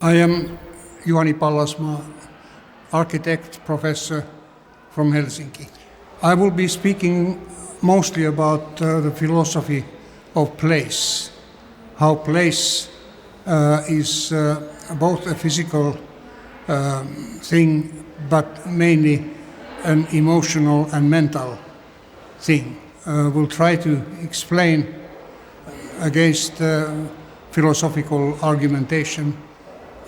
I am Juhani Pallasmaa, architect, professor from Helsinki. I will be speaking mostly about the philosophy of place, how place is both a physical thing, but mainly an emotional and mental thing. We'll try to explain against philosophical argumentation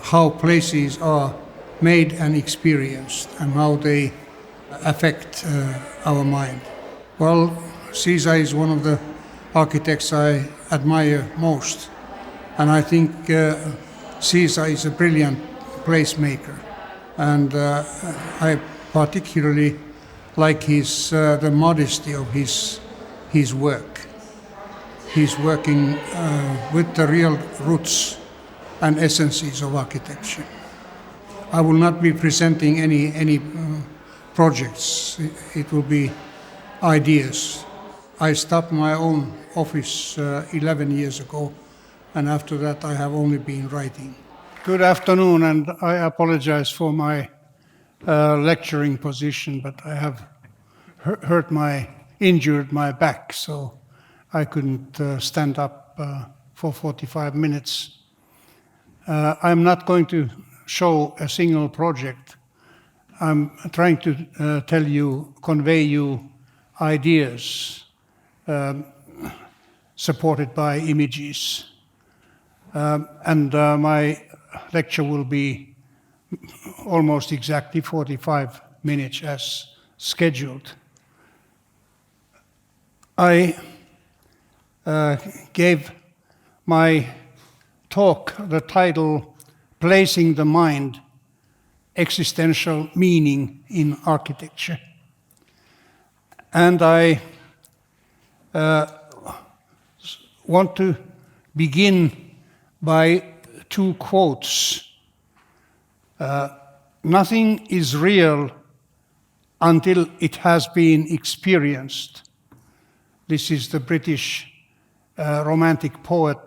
how places are made and experienced and how they affect our mind. Well, Siza is one of the architects I admire most, and I think Siza is a brilliant placemaker, and I particularly like the modesty of his work. He's working with the real roots and essences of architecture. I will not be presenting any projects. It will be ideas. I stopped my own office 11 years ago, and after that I have only been writing. Good afternoon, and I apologize for my lecturing position, but I have injured my back, so I couldn't stand up for 45 minutes. I'm not going to show a single project. I'm trying to convey you ideas supported by images. And my lecture will be almost exactly 45 minutes as scheduled. I gave my talk the title, Placing the Mind, Existential Meaning in Architecture. And I want to begin by two quotes. Nothing is real until it has been experienced. This is the British romantic poet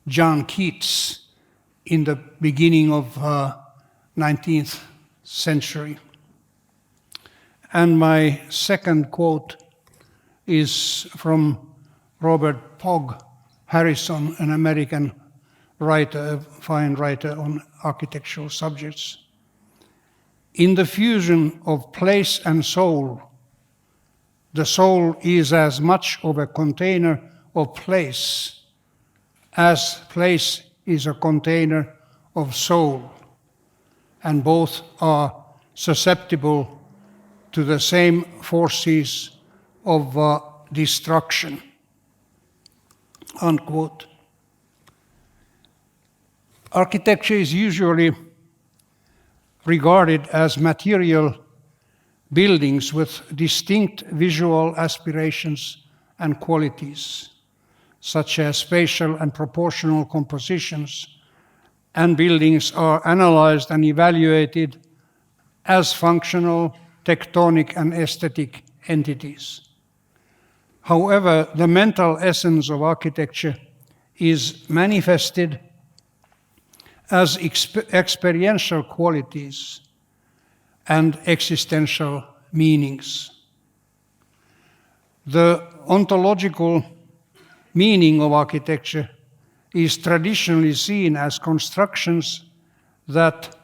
John Keats in the beginning of 19th century. And my second quote is from Robert Pogg Harrison, an American writer, a fine writer on architectural subjects. In the fusion of place and soul, the soul is as much of a container of place as place is a container of soul, and both are susceptible to the same forces of destruction. Unquote. Architecture is usually regarded as material buildings with distinct visual aspirations and qualities, such as spatial and proportional compositions, and buildings are analyzed and evaluated as functional, tectonic, and aesthetic entities. However, the mental essence of architecture is manifested as experiential qualities and existential meanings. The ontological meaning of architecture is traditionally seen as constructions that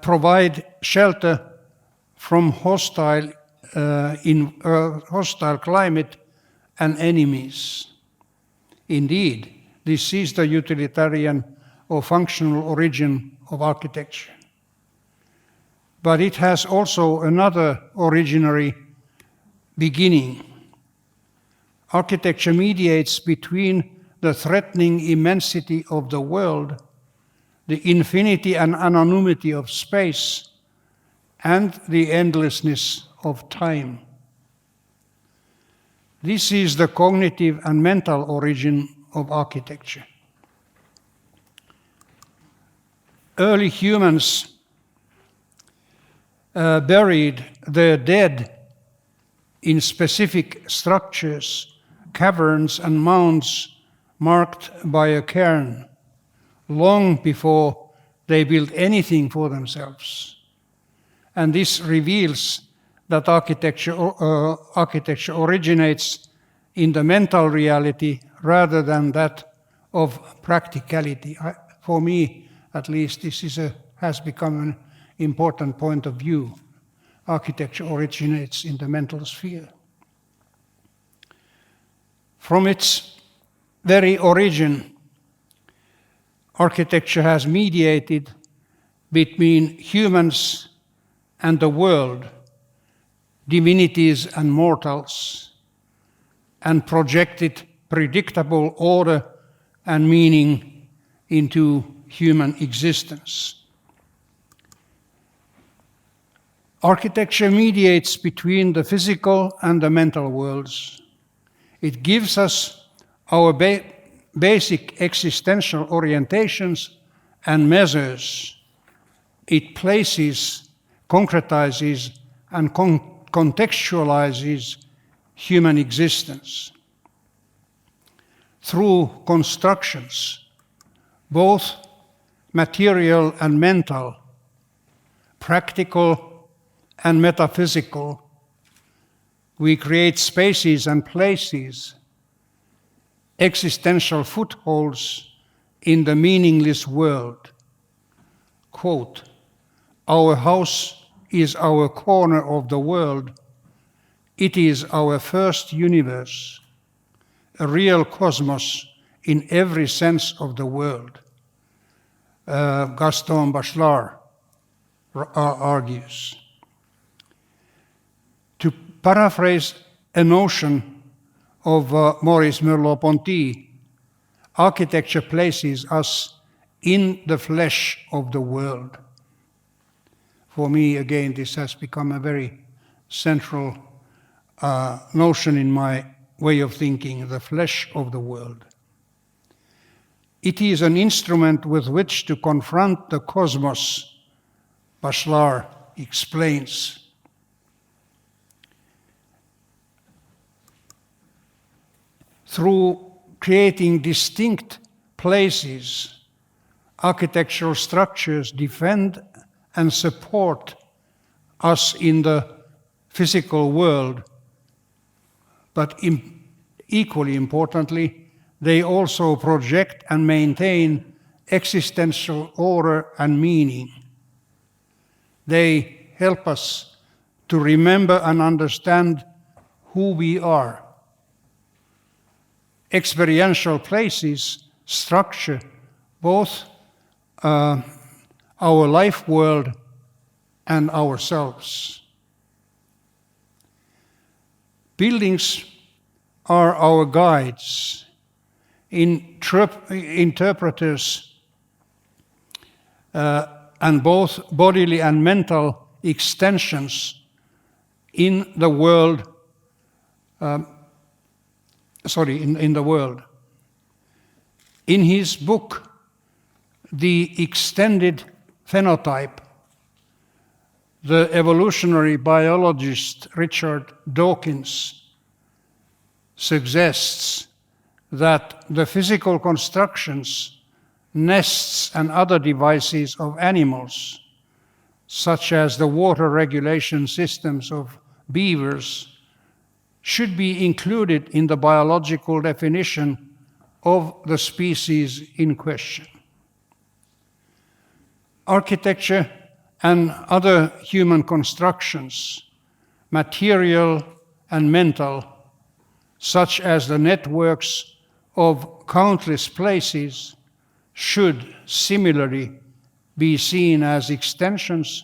provide shelter from hostile climate and enemies. Indeed, this is the utilitarian or functional origin of architecture. But it has also another originary beginning. Architecture mediates between the threatening immensity of the world, the infinity and anonymity of space, and the endlessness of time. This is the cognitive and mental origin of architecture. Early humans buried their dead in specific structures, caverns and mounds marked by a cairn, long before they build anything for themselves. And this reveals that architecture originates in the mental reality rather than that of practicality. For me, at least, this has become an important point of view. Architecture originates in the mental sphere. From its very origin, architecture has mediated between humans and the world, divinities and mortals, and projected predictable order and meaning into human existence. Architecture mediates between the physical and the mental worlds. It gives us our basic existential orientations and measures. It places, concretizes, and contextualizes human existence. Through constructions, both material and mental, practical and metaphysical, we create spaces and places, existential footholds in the meaningless world. Quote, "Our house is our corner of the world. It is our first universe, a real cosmos in every sense of the word," Gaston Bachelard argues. To paraphrase a notion of Maurice Merleau-Ponty, architecture places us in the flesh of the world. For me, again, this has become a very central notion in my way of thinking, the flesh of the world. It is an instrument with which to confront the cosmos, Bachelard explains. Through creating distinct places, architectural structures defend and support us in the physical world, but equally importantly, they also project and maintain existential order and meaning. They help us to remember and understand who we are. Experiential places structure both our life world and ourselves. Buildings are our guides, interpreters, and both bodily and mental extensions in the world. In the world. In his book, The Extended Phenotype, the evolutionary biologist Richard Dawkins suggests that the physical constructions, nests, and other devices of animals, such as the water regulation systems of beavers, should be included in the biological definition of the species in question. Architecture and other human constructions, material and mental, such as the networks of countless places, should similarly be seen as extensions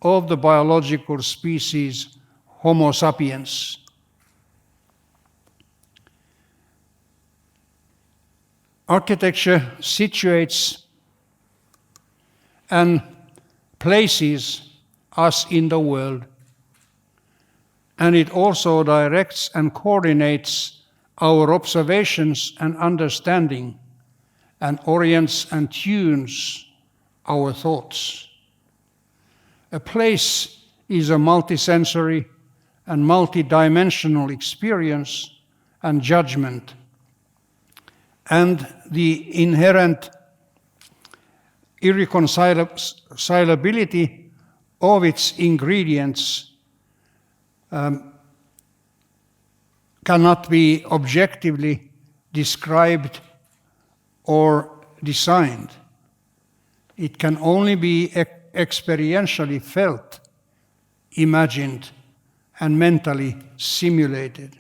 of the biological species Homo sapiens. Architecture situates and places us in the world, and it also directs and coordinates our observations and understanding, and orients and tunes our thoughts. A place is a multisensory and multidimensional experience and judgment, and the inherent irreconcilability of its ingredients cannot be objectively described or designed. It can only be experientially felt, imagined, and mentally simulated.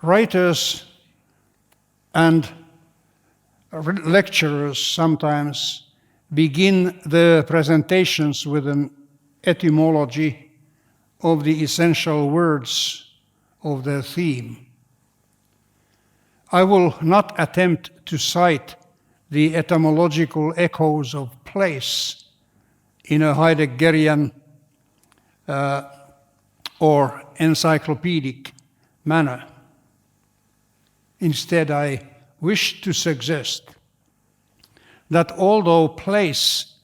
Writers and lecturers sometimes begin their presentations with an etymology of the essential words of their theme. I will not attempt to cite the etymological echoes of place in a Heideggerian or encyclopedic manner. Instead, I wish to suggest that although place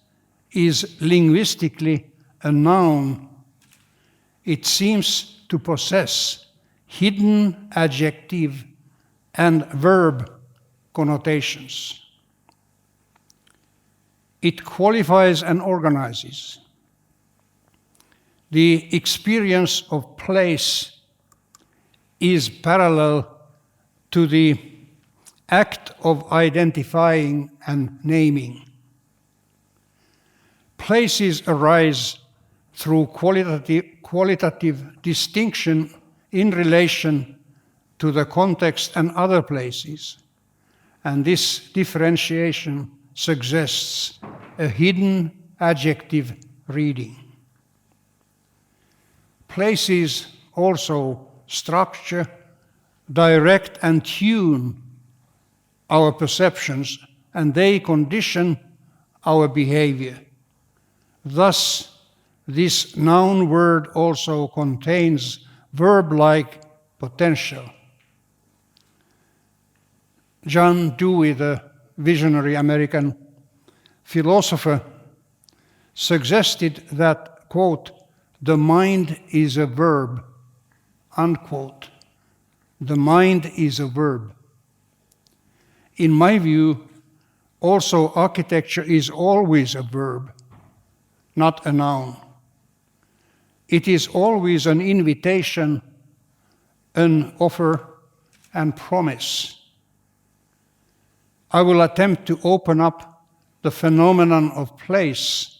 is linguistically a noun, it seems to possess hidden adjective and verb connotations. It qualifies and organizes. The experience of place is parallel to the act of identifying and naming. Places arise through qualitative distinction in relation to the context and other places, and this differentiation suggests a hidden adjective reading. Places also structure, direct, and tune our perceptions, and they condition our behavior. Thus, this noun word also contains verb-like potential. John Dewey, the visionary American philosopher, suggested that, quote, "the mind is a verb," unquote. The mind is a verb. In my view, also architecture is always a verb, not a noun. It is always an invitation, an offer, and promise. I will attempt to open up the phenomenon of place,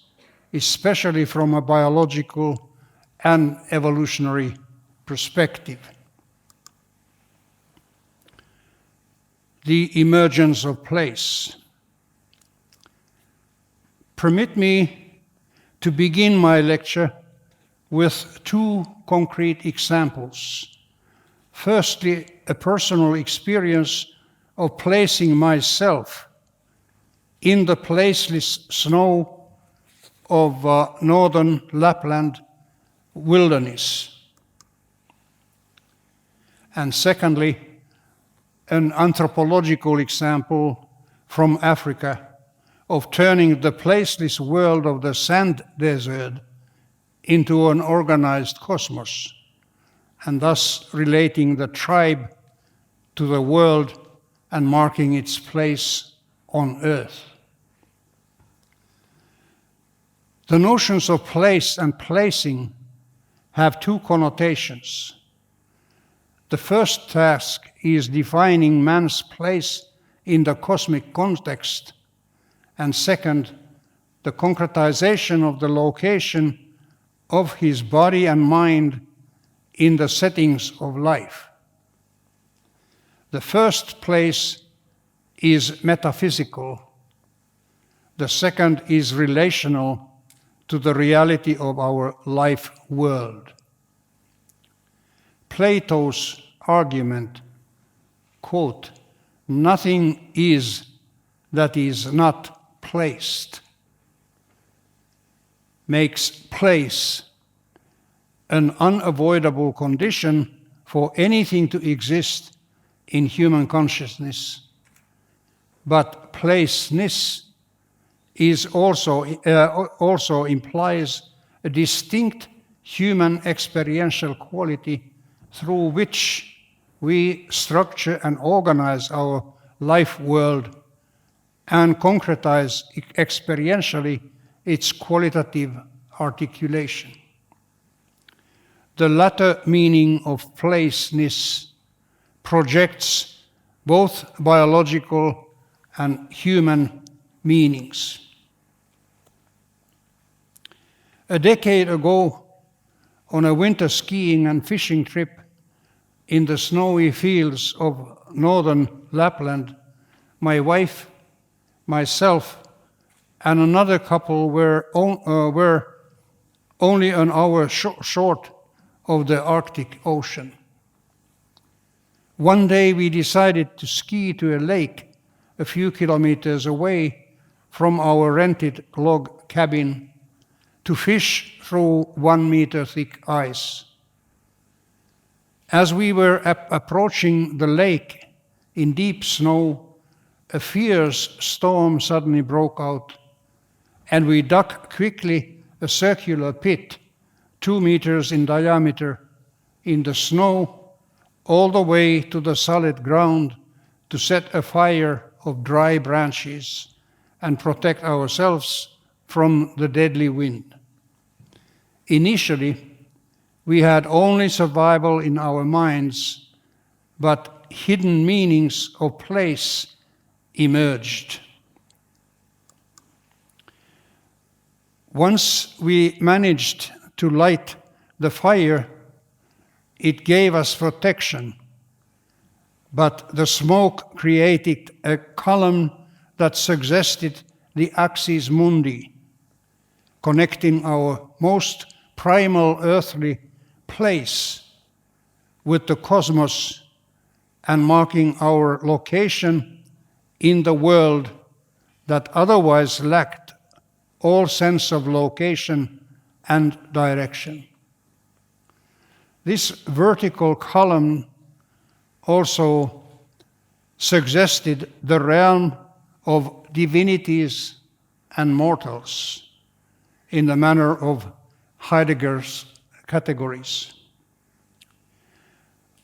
especially from a biological and evolutionary perspective. The emergence of place. Permit me to begin my lecture with two concrete examples. Firstly, a personal experience of placing myself in the placeless snow of northern Lapland wilderness. And secondly, an anthropological example from Africa of turning the placeless world of the sand desert into an organized cosmos, and thus relating the tribe to the world and marking its place on earth. The notions of place and placing have two connotations. The first task is defining man's place in the cosmic context, and second, the concretization of the location of his body and mind in the settings of life. The first place is metaphysical. The second is relational to the reality of our life world. Plato's argument, quote, "nothing is that is not placed," makes place an unavoidable condition for anything to exist in human consciousness. But placeness is also implies a distinct human experiential quality through which we structure and organize our life world and concretize experientially its qualitative articulation. The latter meaning of placeness projects both biological and human meanings. A decade ago, on a winter skiing and fishing trip in the snowy fields of northern Lapland, my wife, myself, and another couple were only an hour short of the Arctic Ocean. One day we decided to ski to a lake a few kilometers away from our rented log cabin to fish through 1 meter thick ice. As we were approaching the lake in deep snow, a fierce storm suddenly broke out, and we dug quickly a circular pit 2 meters in diameter in the snow all the way to the solid ground to set a fire of dry branches and protect ourselves from the deadly wind. Initially, we had only survival in our minds, but hidden meanings of place emerged. Once we managed to light the fire, it gave us protection, but the smoke created a column that suggested the axis mundi, connecting our most primal earthly place with the cosmos and marking our location in the world that otherwise lacked all sense of location and direction. This vertical column also suggested the realm of divinities and mortals in the manner of Heidegger's categories.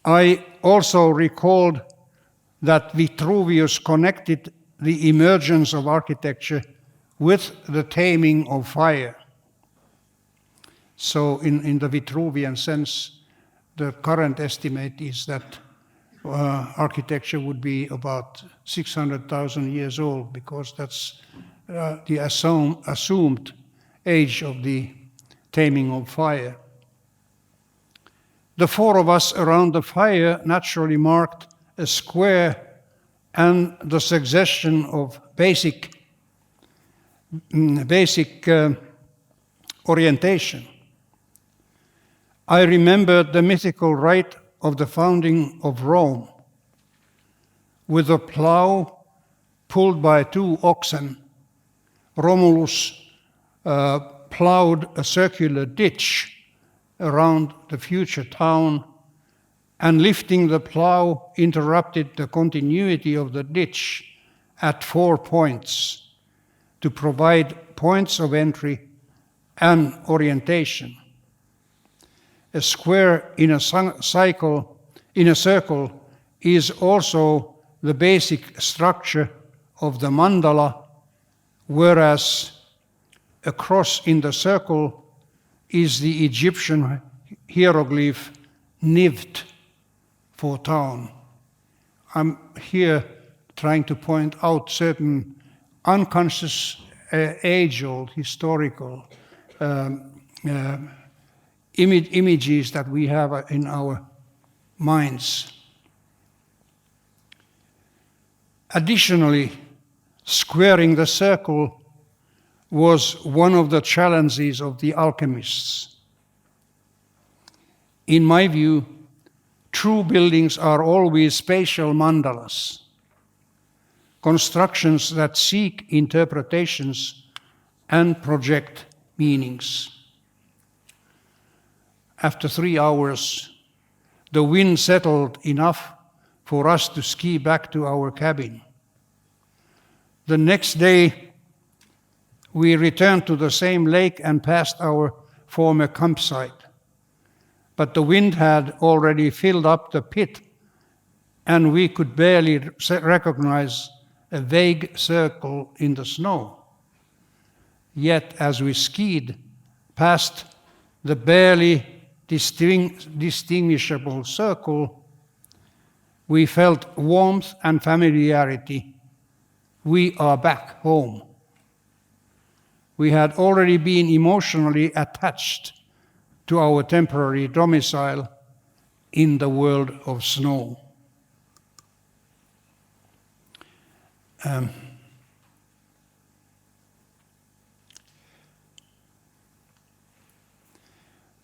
I also recalled that Vitruvius connected the emergence of architecture with the taming of fire. So in the Vitruvian sense, the current estimate is that architecture would be about 600,000 years old, because that's the assumed age of the taming of fire. The four of us around the fire naturally marked a square and the suggestion of basic orientation. I remembered the mythical rite of the founding of Rome, with a plow pulled by 2 oxen. Romulus plowed a circular ditch around the future town, and lifting the plow interrupted the continuity of the ditch at 4 points to provide points of entry and orientation. A square in a circle is also the basic structure of the mandala, whereas a cross in the circle is the Egyptian hieroglyph Nivt for town. I'm here trying to point out certain unconscious, age-old historical images that we have in our minds. Additionally, squaring the circle was one of the challenges of the alchemists. In my view, true buildings are always spatial mandalas, constructions that seek interpretations and project meanings. After 3 hours, the wind settled enough for us to ski back to our cabin. The next day, we returned to the same lake and passed our former campsite. But the wind had already filled up the pit, and we could barely recognize a vague circle in the snow. Yet as we skied past the barely distinguishable circle, we felt warmth and familiarity. We are back home. We had already been emotionally attached to our temporary domicile in the world of snow.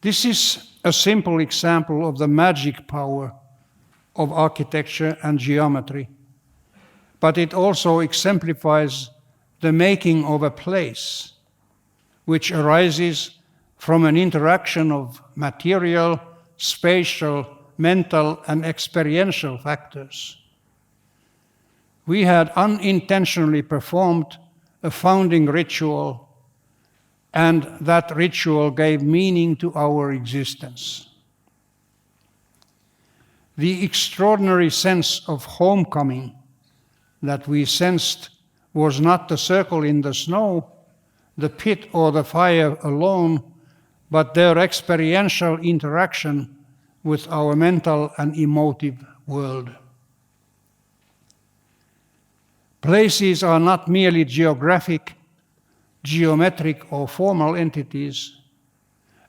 This is a simple example of the magic power of architecture and geometry, but it also exemplifies the making of a place, which arises from an interaction of material, spatial, mental, and experiential factors. We had unintentionally performed a founding ritual, and that ritual gave meaning to our existence. The extraordinary sense of homecoming that we sensed was not the circle in the snow, the pit or the fire alone, but their experiential interaction with our mental and emotive world. Places are not merely geographic, geometric, or formal entities,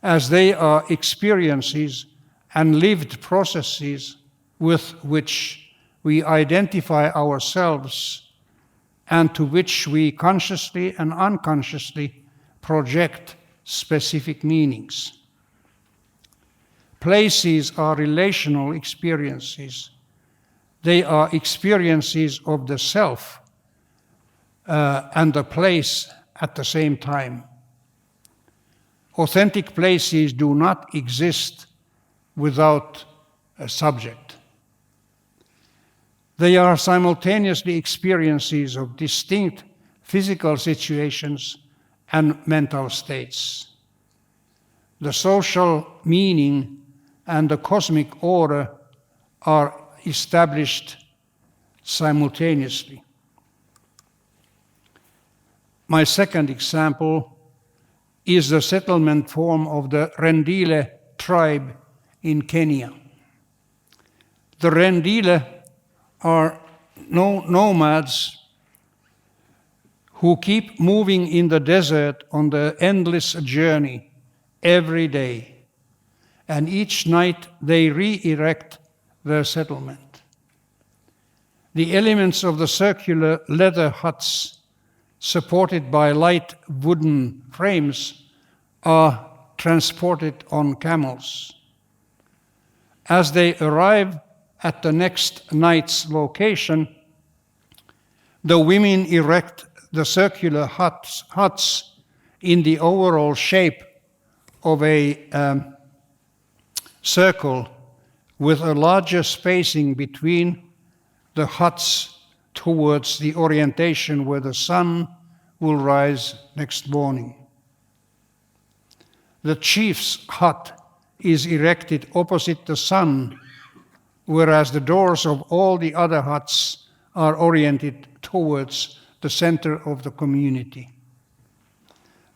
as they are experiences and lived processes with which we identify ourselves and to which we consciously and unconsciously project specific meanings. Places are relational experiences. They are experiences of the self and the place at the same time. Authentic places do not exist without a subject. They are simultaneously experiences of distinct physical situations and mental states. The social meaning and the cosmic order are established simultaneously. My second example is the settlement form of the Rendele tribe in Kenya. The Rendele are nomads who keep moving in the desert on the endless journey every day, and each night they re-erect their settlement. The elements of the circular leather huts, supported by light wooden frames, are transported on camels. As they arrive at the next night's location, the women erect the circular huts in the overall shape of a circle with a larger spacing between the huts towards the orientation where the sun will rise next morning. The chief's hut is erected opposite the sun, whereas the doors of all the other huts are oriented towards the center of the community.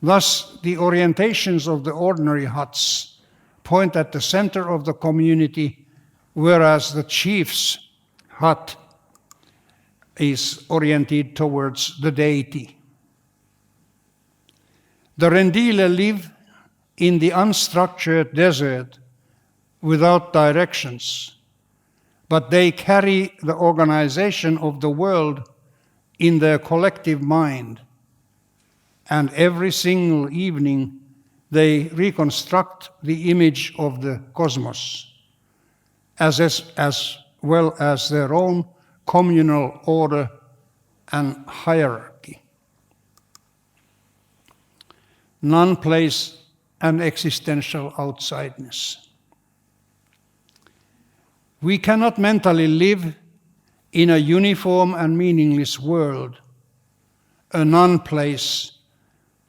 Thus, the orientations of the ordinary huts point at the center of the community, whereas the chief's hut is oriented towards the deity. The Rendele live in the unstructured desert without directions, but they carry the organization of the world in their collective mind, and every single evening they reconstruct the image of the cosmos, as well as their own communal order and hierarchy. Non-place and existential outsideness. We cannot mentally live in a uniform and meaningless world, a non-place,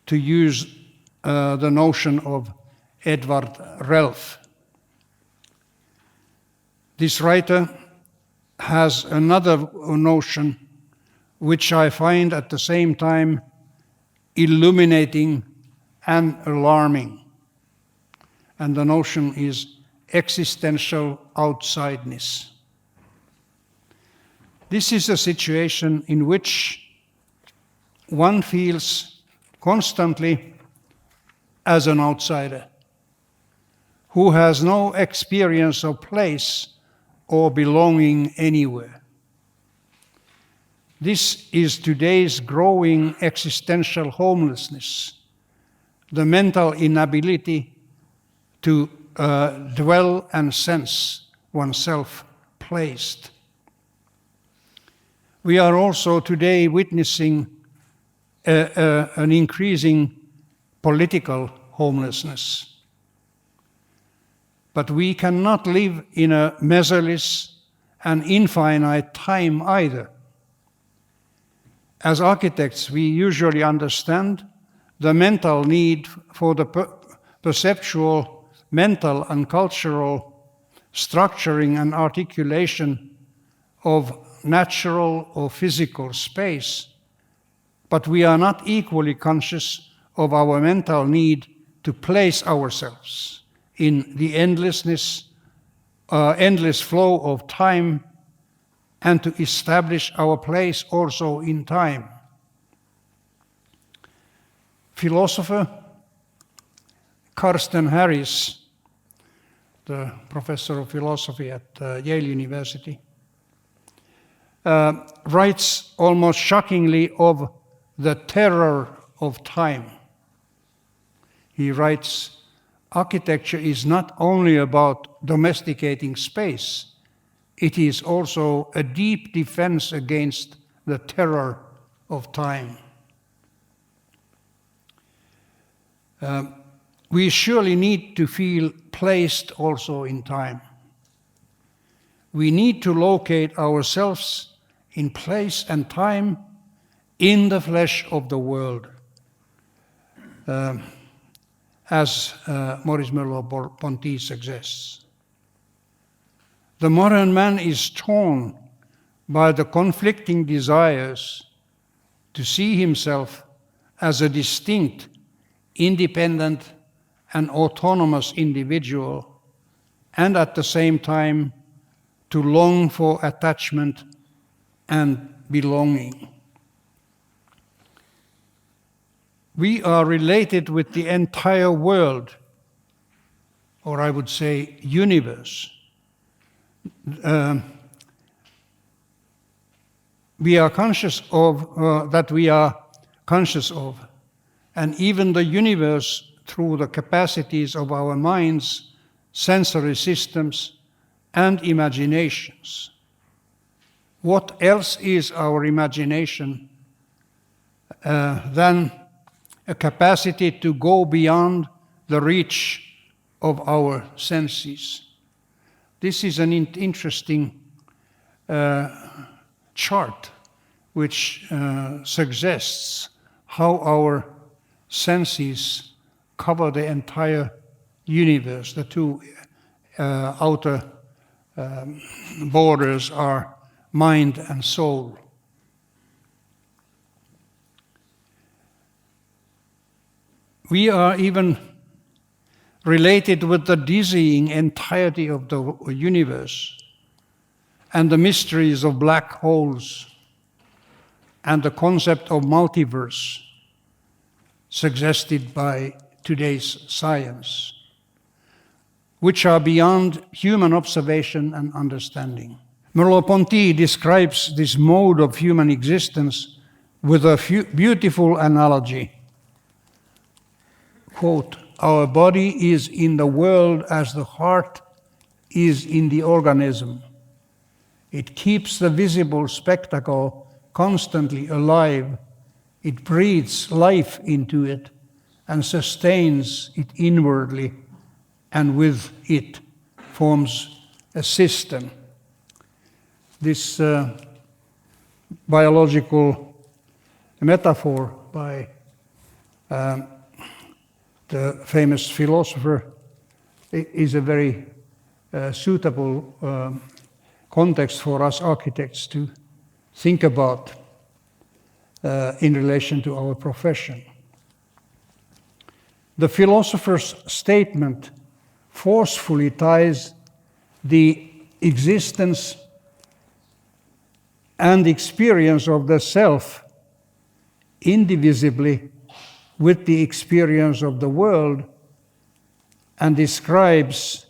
to use the notion of Edward Relf. This writer has another notion which I find at the same time illuminating and alarming. And the notion is existential outsideness. This is a situation in which one feels constantly as an outsider, who has no experience of place or belonging anywhere. This is today's growing existential homelessness, the mental inability to dwell and sense oneself placed. We are also today witnessing an increasing political homelessness. But we cannot live in a measureless and infinite time either. As architects, we usually understand the mental need for the perceptual, mental and cultural structuring and articulation of natural or physical space, but we are not equally conscious of our mental need to place ourselves in the endless flow of time and to establish our place also in time. Philosopher Carsten Harris, the professor of philosophy at Yale University, writes almost shockingly of the terror of time. He writes, architecture is not only about domesticating space, it is also a deep defense against the terror of time. We surely need to feel placed also in time. We need to locate ourselves in place and time in the flesh of the world. As Maurice Merleau-Ponty suggests. The modern man is torn by the conflicting desires to see himself as a distinct, independent, and autonomous individual, and at the same time to long for attachment and belonging. We are related with the entire world, or I would say universe. We are conscious of, that we are conscious of, and even the universe through the capacities of our minds, sensory systems, and imaginations. What else is our imagination than a capacity to go beyond the reach of our senses? This is an interesting chart which suggests how our senses cover the entire universe. The two outer borders are mind and soul. We are even related with the dizzying entirety of the universe and the mysteries of black holes and the concept of multiverse suggested by today's science, which are beyond human observation and understanding. Merleau-Ponty describes this mode of human existence with a beautiful analogy. Quote, our body is in the world as the heart is in the organism. It keeps the visible spectacle constantly alive. It breathes life into it and sustains it inwardly, and with it forms a system. This biological metaphor by the famous philosopher is a very suitable context for us architects to think about. in relation to our profession. The philosopher's statement forcefully ties the existence and experience of the self indivisibly with the experience of the world, and describes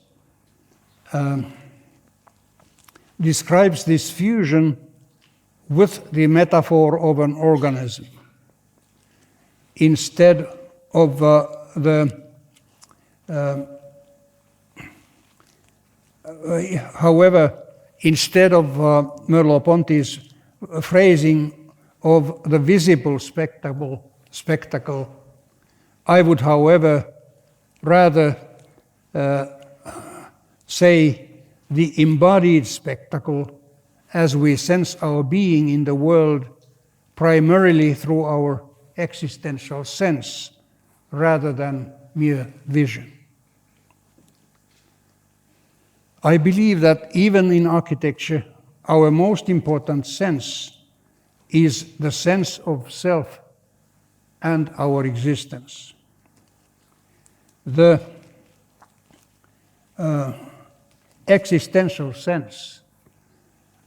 this fusion with the metaphor of an organism instead of however, instead of Merleau-Ponty's phrasing of the visible spectacle, I would, however, rather say the embodied spectacle as we sense our being in the world primarily through our existential sense rather than mere vision. I believe that even in architecture, our most important sense is the sense of self and our existence. The existential sense,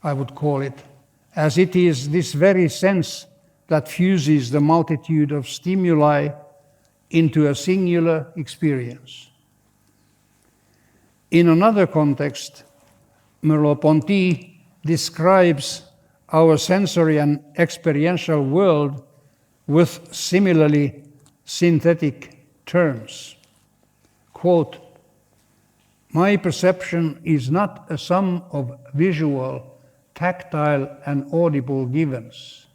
I would call it, as it is this very sense that fuses the multitude of stimuli into a singular experience. In another context, Merleau-Ponty describes our sensory and experiential world with similarly synthetic terms. Quote, "My perception is not a sum of visual, tactile, and audible givens.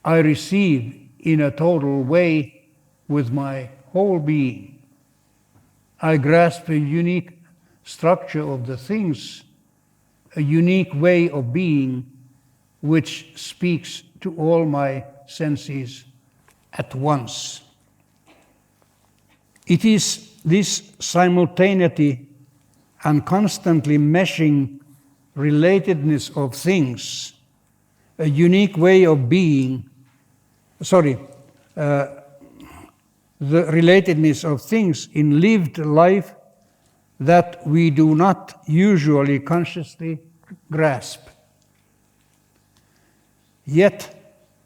I receive in a total way with my whole being. I grasp a unique structure of the things, a unique way of being, which speaks to all my senses at once." It is this simultaneity and constantly meshing relatedness of things, a unique way of being, the relatedness of things in lived life that we do not usually consciously grasp. Yet,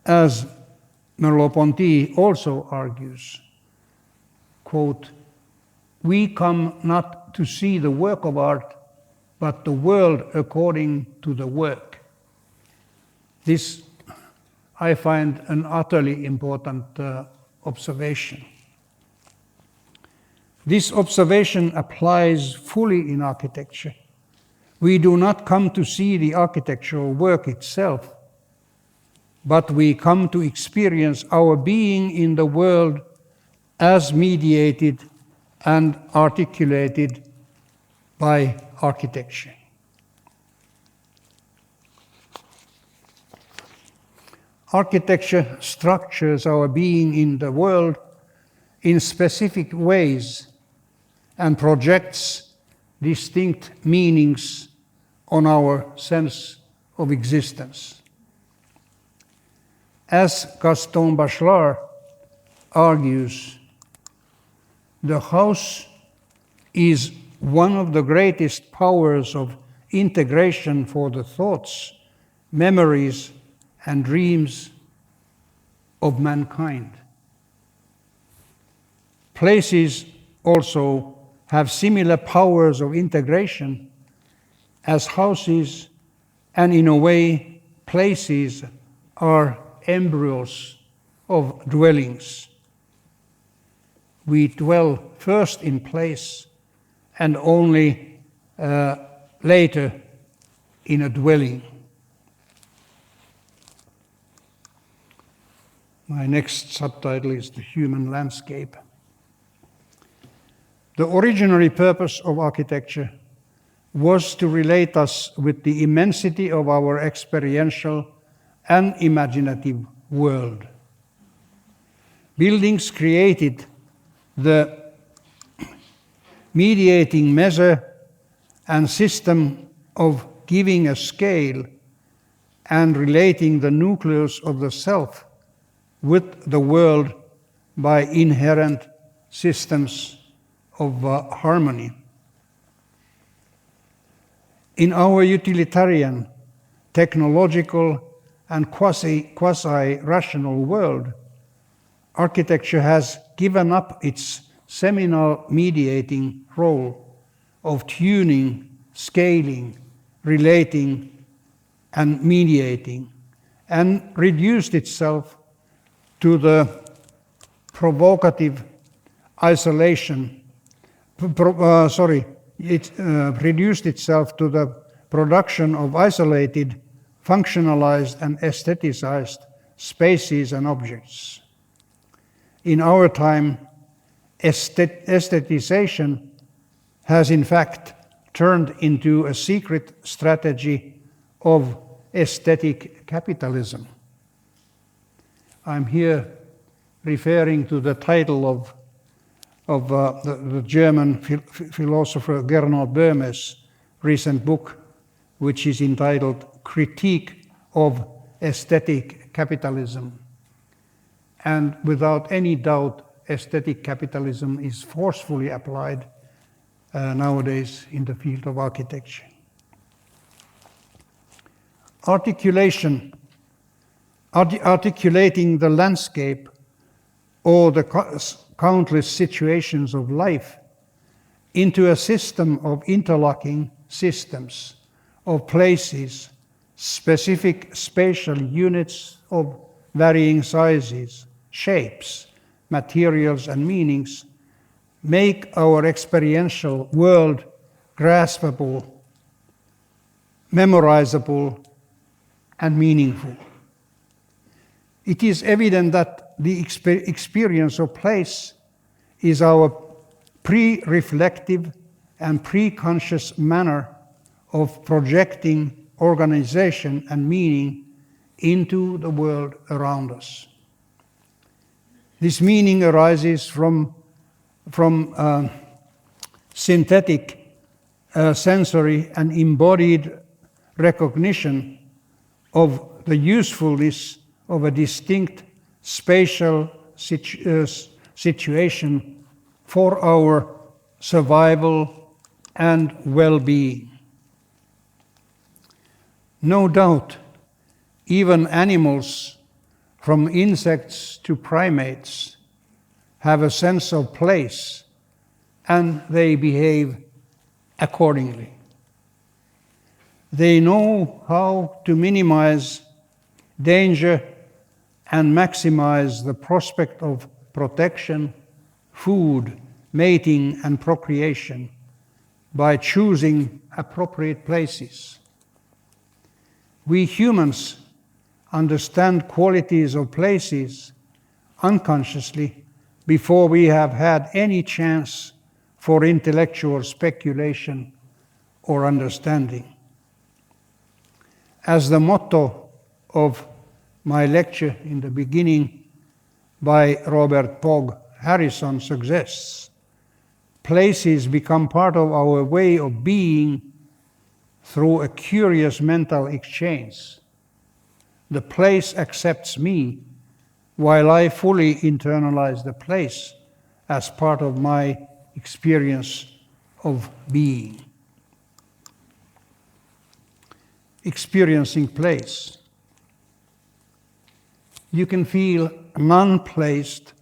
as Merleau-Ponty also argues, quote, "We come not to see the work of art, but the world according to the work." This I find an utterly important observation. This observation applies fully in architecture. We do not come to see the architectural work itself, but we come to experience our being in the world as mediated and articulated by architecture. Architecture structures our being in the world in specific ways and projects distinct meanings on our sense of existence. As Gaston Bachelard argues, the house is one of the greatest powers of integration for the thoughts, memories, and dreams of mankind. Places also have similar powers of integration as houses, and in a way, places are embryos of dwellings. We dwell first in place and only later in a dwelling. My next subtitle is The Human Landscape. The originary purpose of architecture was to relate us with the immensity of our experiential and imaginative world. Buildings created the mediating measure and system of giving a scale and relating the nucleus of the self with the world by inherent systems of harmony. In our utilitarian, technological, and quasi-rational world, architecture has given up its seminal mediating role of tuning, scaling, relating, and mediating, and reduced itself to the provocative isolation. It reduced itself to the production of isolated, functionalized, and aestheticized spaces and objects. In our time, aestheticization has in fact turned into a secret strategy of aesthetic capitalism. I'm here referring to the title of the German philosopher Gernot Böhme's recent book, which is entitled Critique of Aesthetic Capitalism. And without any doubt, aesthetic capitalism is forcefully applied nowadays in the field of architecture. Articulating the landscape or the countless situations of life into a system of interlocking systems of places, specific spatial units of varying sizes, shapes, materials, and meanings make our experiential world graspable, memorizable, and meaningful. It is evident that the experience of place is our pre-reflective and pre-conscious manner of projecting organization and meaning into the world around us. This meaning arises from synthetic, sensory, and embodied recognition of the usefulness of a distinct spatial situation for our survival and well-being. No doubt, even animals, from insects to primates, have a sense of place, and they behave accordingly. They know how to minimize danger and maximize the prospect of protection, food, mating, and procreation by choosing appropriate places. We humans understand qualities of places unconsciously before we have had any chance for intellectual speculation or understanding. As the motto of my lecture in the beginning by Robert Pogg Harrison suggests, places become part of our way of being through a curious mental exchange. The place accepts me while I fully internalize the place as part of my experience of being. Experiencing place. You can feel non-placed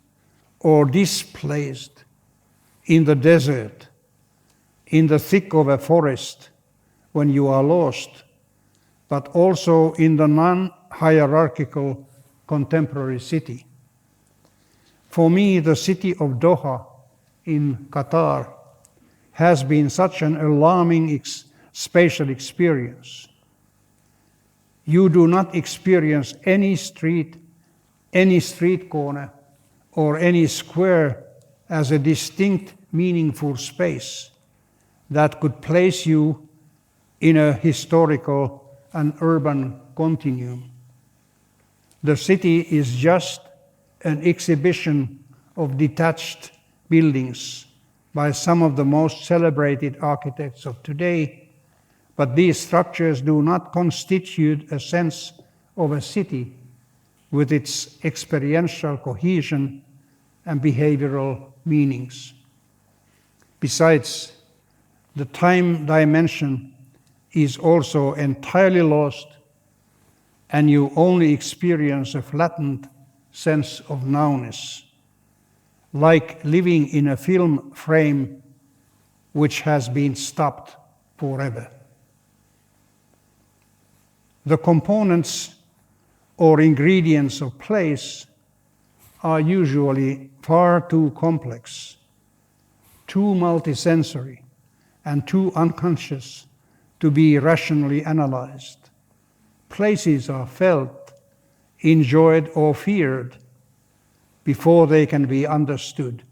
or displaced in the desert, in the thick of a forest when you are lost, but also in the non-hierarchical contemporary city. For me, the city of Doha in Qatar has been such an alarming spatial experience. You do not experience any street corner, or any square as a distinct, meaningful space that could place you in a historical and urban continuum. The city is just an exhibition of detached buildings by some of the most celebrated architects of today, but these structures do not constitute a sense of a city with its experiential cohesion and behavioral meanings. Besides, the time dimension is also entirely lost, and you only experience a flattened sense of nowness, like living in a film frame which has been stopped forever. The components or ingredients of place are usually far too complex, too multisensory, and too unconscious to be rationally analyzed. Places are felt, enjoyed, or feared before they can be understood.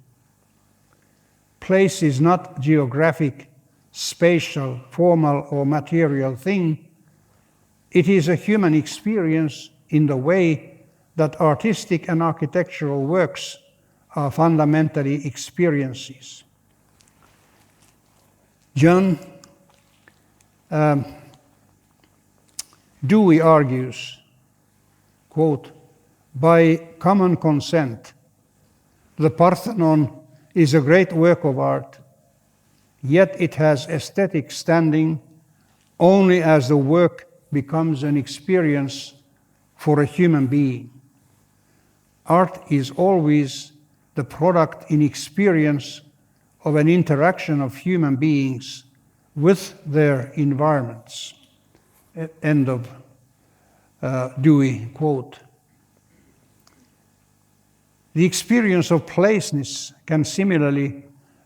Place is not geographic, spatial, formal, or material thing. It is a human experience in the way that artistic and architectural works are fundamentally experiences. John Dewey argues, quote, "By common consent, the Parthenon is a great work of art, yet it has aesthetic standing only as the work becomes an experience for a human being. Art is always the product in experience of an interaction of human beings with their environments." End of Dewey quote. The experience of placeness can similarly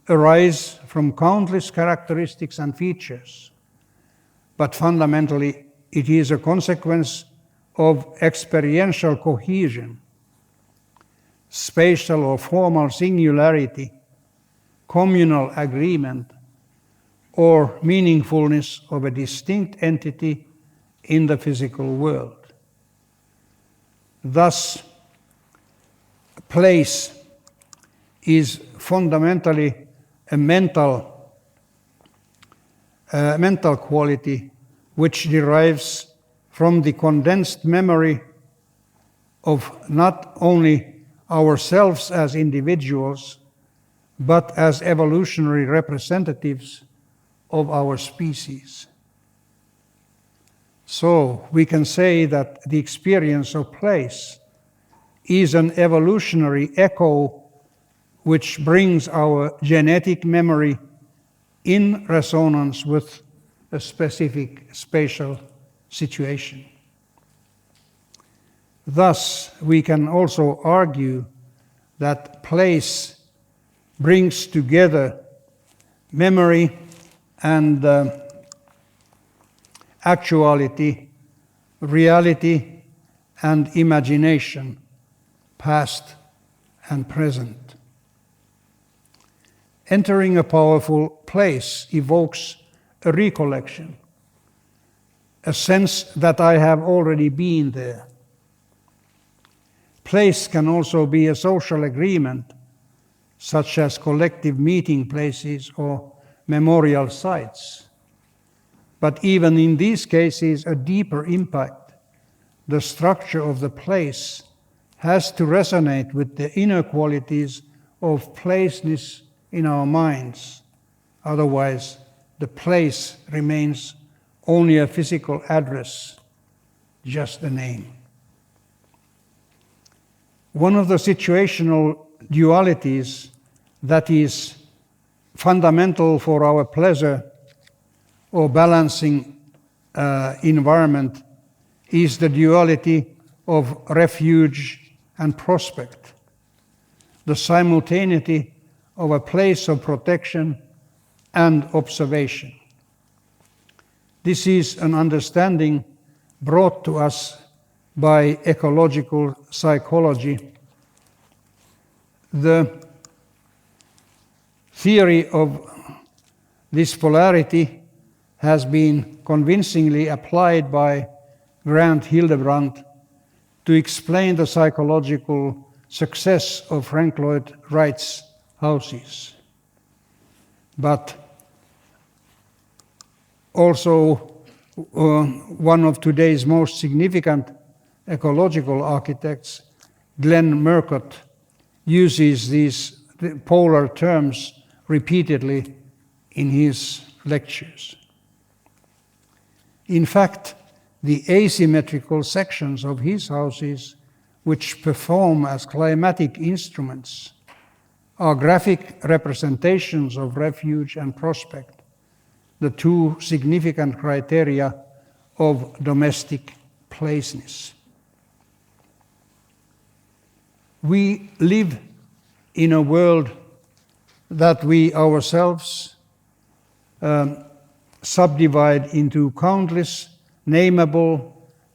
arise from countless characteristics and features, but fundamentally it is a consequence of experiential cohesion, spatial or formal singularity, communal agreement, or meaningfulness of a distinct entity in the physical world. Thus, place is fundamentally a mental quality which derives from the condensed memory of not only ourselves as individuals, but as evolutionary representatives of our species. So we can say that the experience of place is an evolutionary echo which brings our genetic memory in resonance with a specific spatial situation. Thus, we can also argue that place brings together memory and actuality, reality and imagination, past and present. Entering a powerful place evokes a recollection, a sense that I have already been there. Place can also be a social agreement, such as collective meeting places or memorial sites. But even in these cases, a deeper impact, the structure of the place, has to resonate with the inner qualities of placeness in our minds. Otherwise, the place remains only a physical address, just a name. One of the situational dualities that is fundamental for our pleasure or balancing environment is the duality of refuge and prospect, the simultaneity of a place of protection and observation. This is an understanding brought to us by ecological psychology. The theory of this polarity has been convincingly applied by Grant Hildebrandt to explain the psychological success of Frank Lloyd Wright's houses. But Also, one of today's most significant ecological architects, Glenn Murcutt, uses these polar terms repeatedly in his lectures. In fact, the asymmetrical sections of his houses, which perform as climatic instruments, are graphic representations of refuge and prospect, the two significant criteria of domestic placeness. We live in a world that we ourselves subdivide into countless nameable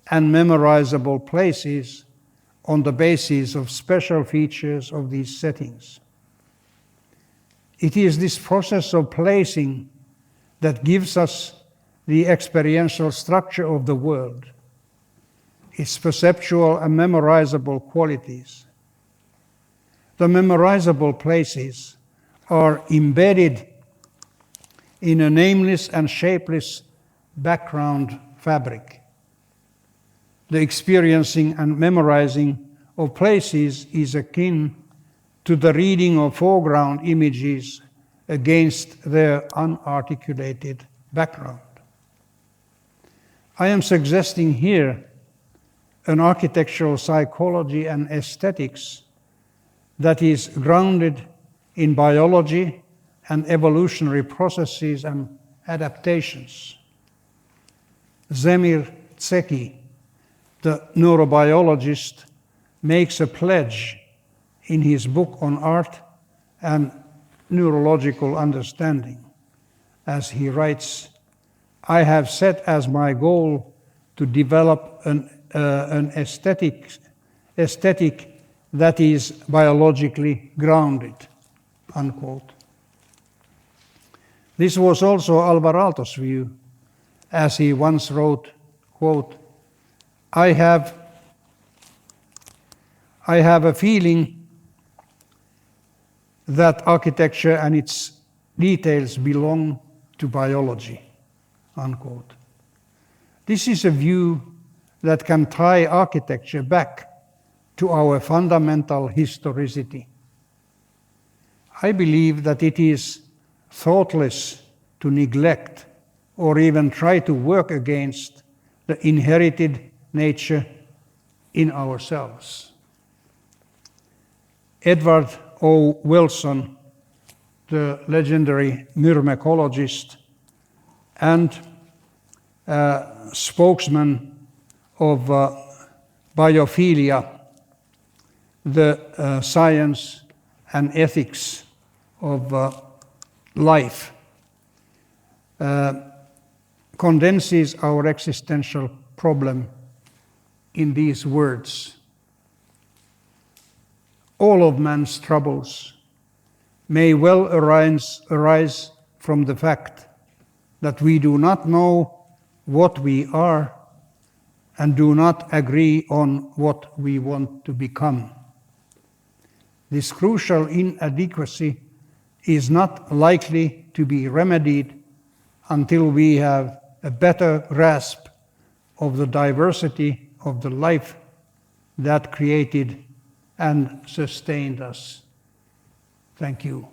and memorizable places on the basis of special features of these settings. It is this process of placing that gives us the experiential structure of the world, its perceptual and memorizable qualities. The memorizable places are embedded in a nameless and shapeless background fabric. The experiencing and memorizing of places is akin to the reading of foreground images against their unarticulated background. I am suggesting here an architectural psychology and aesthetics that is grounded in biology and evolutionary processes and adaptations. Zemir Tseki, the neurobiologist, makes a pledge in his book on art and neurological understanding, as he writes, "I have set as my goal to develop an aesthetic that is biologically grounded," unquote. This was also Alvarato's view, as he once wrote, quote, I have a feeling that architecture and its details belong to biology, unquote. This is a view that can tie architecture back to our fundamental historicity. I believe that it is thoughtless to neglect or even try to work against the inherited nature in ourselves. Edward O. Wilson, the legendary myrmecologist and spokesman of biophilia, the science and ethics of life, condenses our existential problem in these words. All of man's troubles may well arise from the fact that we do not know what we are and do not agree on what we want to become. This crucial inadequacy is not likely to be remedied until we have a better grasp of the diversity of the life that created and sustained us. Thank you.